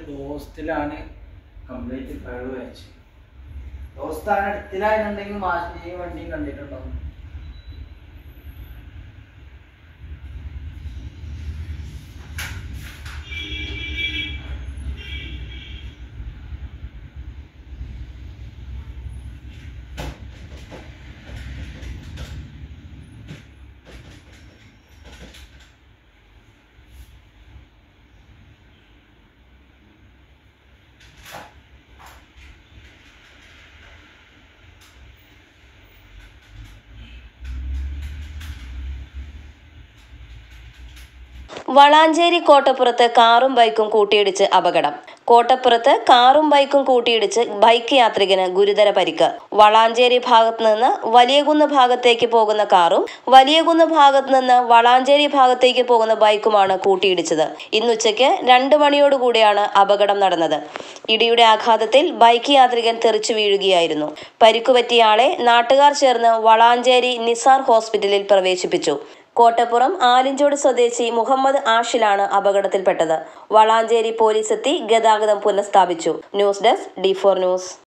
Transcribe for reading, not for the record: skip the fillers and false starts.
ദോസ്തിലാണ് complete കഴിവ് വെച്ച്. ദോസ്താണ് എടുത്തില്ലായിരുന്നുണ്ടെങ്കിൽ മാഷിനെയും വണ്ടിയും കണ്ടിട്ടുണ്ടാവും. വളാഞ്ചേരി കോട്ടപ്പുറത്ത് കാറും ബൈക്കും കൂട്ടിയിടിച്ച് അപകടം. കോട്ടപ്പുറത്ത് കാറും ബൈക്കും കൂട്ടിയിടിച്ച് ബൈക്ക് യാത്രികന് ഗുരുതര പരിക്ക്. വളാഞ്ചേരി ഭാഗത്ത് നിന്ന് വലിയകുന്ന് ഭാഗത്തേക്ക് പോകുന്ന കാറും വലിയകുന്ന് ഭാഗത്ത് നിന്ന് വളാഞ്ചേരി ഭാഗത്തേക്ക് പോകുന്ന ബൈക്കുമാണ് കൂട്ടിയിടിച്ചത്. ഇന്നുച്ചയ്ക്ക് 2 മണിയോടുകൂടിയാണ് അപകടം നടന്നത്. ഇടിയുടെ ആഘാതത്തിൽ ബൈക്ക് യാത്രികൻ തെറിച്ചു വീഴുകയായിരുന്നു. പരിക്കുപറ്റിയയാളെ നാട്ടുകാർ ചേർന്ന് വളാഞ്ചേരി നിസാർ ഹോസ്പിറ്റലിൽ പ്രവേശിപ്പിച്ചു. കോട്ടപ്പുറം ആലിഞ്ചോട് സ്വദേശി മുഹമ്മദ് ആഷിലാണ് അപകടത്തിൽപ്പെട്ടത്. വളാഞ്ചേരി പോലീസ് എത്തി ഗതാഗതം പുനഃസ്ഥാപിച്ചു. News desk D4 news.